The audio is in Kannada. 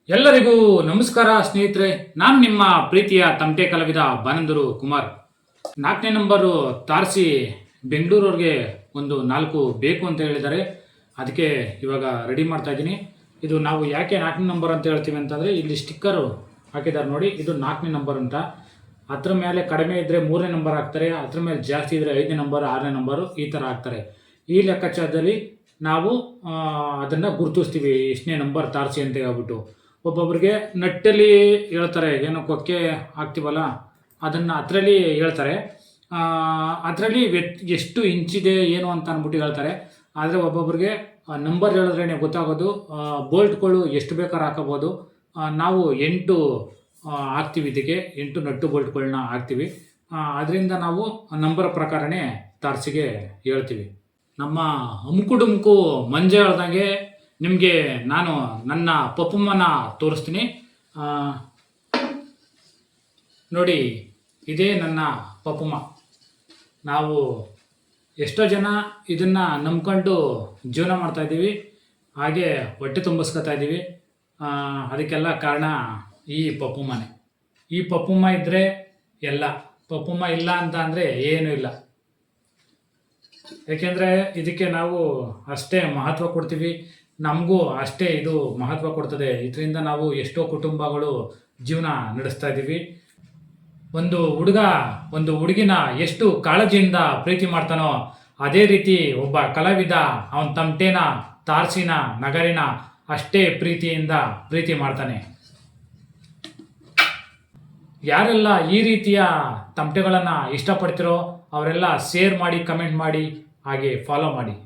ಎಲ್ಲರಿಗೂ ನಮಸ್ಕಾರ ಸ್ನೇಹಿತರೆ. ನಾನು ನಿಮ್ಮ ಪ್ರೀತಿಯ ತಮಟೆ ಕಲಾವಿದ ಬಾನಂದೂರು ಕುಮಾರ್. 4ನೇ ನಂಬರು ತಾರಿಸಿ ಬೆಂಗಳೂರವ್ರಿಗೆ ಒಂದು 4 ಬೇಕು ಅಂತ ಹೇಳಿದ್ದಾರೆ. ಅದಕ್ಕೆ ಇವಾಗ ರೆಡಿ ಮಾಡ್ತಾ ಇದ್ದೀನಿ. ಇದು ನಾವು ಯಾಕೆ 4ನೇ ನಂಬರ್ ಅಂತ ಹೇಳ್ತೀವಿ ಅಂತಂದರೆ, ಇಲ್ಲಿ ಸ್ಟಿಕ್ಕರು ಹಾಕಿದ್ದಾರೆ ನೋಡಿ, ಇದು 4ನೇ ನಂಬರ್ ಅಂತ. ಅದ್ರ ಮೇಲೆ ಕಡಿಮೆ ಇದ್ದರೆ 3ನೇ ನಂಬರ್ ಹಾಕ್ತಾರೆ, ಅದ್ರ ಮೇಲೆ ಜಾಸ್ತಿ ಇದ್ದರೆ 5ನೇ ನಂಬರ್ 6ನೇ ನಂಬರು ಈ ಥರ ಹಾಕ್ತಾರೆ. ಈ ಲೆಕ್ಕಾಚಾರದಲ್ಲಿ ನಾವು ಅದನ್ನು ಗುರುತಿಸ್ತೀವಿ, ಇಷ್ಟನೇ ನಂಬರ್ ತಾರಿಸಿ ಅಂತ ಹೇಳ್ಬಿಟ್ಟು. ಒಬ್ಬೊಬ್ರಿಗೆ ನಟ್ಟಲ್ಲಿ ಹೇಳ್ತಾರೆ, ಏನೋ ಕೊಕ್ಕೆ ಹಾಕ್ತೀವಲ್ಲ ಅದನ್ನು ಅದರಲ್ಲಿ ಹೇಳ್ತಾರೆ. ಅದರಲ್ಲಿ ಎಷ್ಟು ಇಂಚಿದೆ ಏನು ಅಂತ ಅಂದ್ಬಿಟ್ಟು ಹೇಳ್ತಾರೆ. ಆದರೆ ಒಬ್ಬೊಬ್ರಿಗೆ ನಂಬರ್ ಹೇಳಿದ್ರೇ ಗೊತ್ತಾಗೋದು. ಬೋಲ್ಟ್ಗಳು ಎಷ್ಟು ಬೇಕಾದ್ರೂ ಹಾಕೋಬೋದು. ನಾವು 8 ಹಾಕ್ತೀವಿ, ಇದಕ್ಕೆ 8 ನಟ್ಟು ಬೋಲ್ಟ್ಗಳನ್ನ ಹಾಕ್ತೀವಿ. ಅದರಿಂದ ನಾವು ನಂಬರ್ ಪ್ರಕಾರನೇ ತಾರ್ಸಿಗೆ ಹೇಳ್ತೀವಿ. ನಮ್ಮ ಅಮ್ಕು ಮಂಜ ಹೇಳ್ದಂಗೆ ನಿಮಗೆ ನಾನು ನನ್ನ ಪಪ್ಪಮ್ಮನ ತೋರಿಸ್ತೀನಿ ನೋಡಿ. ಇದೇ ನನ್ನ ಪಪ್ಪಮ್ಮ. ನಾವು ಎಷ್ಟೋ ಜನ ಇದನ್ನು ನಂಬ್ಕೊಂಡು ಜೀವನ ಮಾಡ್ತಾಯಿದ್ದೀವಿ, ಹಾಗೆ ಹೊಟ್ಟೆ ತುಂಬಿಸ್ಕೊತಾ ಇದ್ದೀವಿ. ಅದಕ್ಕೆಲ್ಲ ಕಾರಣ ಈ ಪಪ್ಪಮ್ಮನೇ. ಈ ಪಪ್ಪಮ್ಮ ಇದ್ದರೆ ಎಲ್ಲ, ಪಪ್ಪಮ್ಮ ಇಲ್ಲ ಅಂತ ಅಂದರೆ ಏನೂ ಇಲ್ಲ. ಏಕೆಂದರೆ ಇದಕ್ಕೆ ನಾವು ಅಷ್ಟೇ ಮಹತ್ವ ಕೊಡ್ತೀವಿ, ನಮಗೂ ಅಷ್ಟೇ ಇದು ಮಹತ್ವ ಕೊಡ್ತದೆ. ಇದರಿಂದ ನಾವು ಎಷ್ಟೋ ಕುಟುಂಬಗಳು ಜೀವನ ನಡೆಸ್ತಾ ಇದ್ದೀವಿ. ಒಂದು ಹುಡುಗ ಒಂದು ಹುಡುಗಿನ ಎಷ್ಟು ಕಾಳಜಿಯಿಂದ ಪ್ರೀತಿ ಮಾಡ್ತಾನೋ, ಅದೇ ರೀತಿ ಒಬ್ಬ ಕಲಾವಿದ ಅವನ ತಮಟೆನ, ತಾರ್ಸಿನ, ನಗರಿನ ಅಷ್ಟೇ ಪ್ರೀತಿಯಿಂದ ಪ್ರೀತಿ ಮಾಡ್ತಾನೆ. ಯಾರೆಲ್ಲ ಈ ರೀತಿಯ ತಮಟೆಗಳನ್ನು ಇಷ್ಟಪಡ್ತಿರೋ ಅವರೆಲ್ಲ ಶೇರ್ ಮಾಡಿ, ಕಮೆಂಟ್ ಮಾಡಿ, ಹಾಗೆ ಫಾಲೋ ಮಾಡಿ.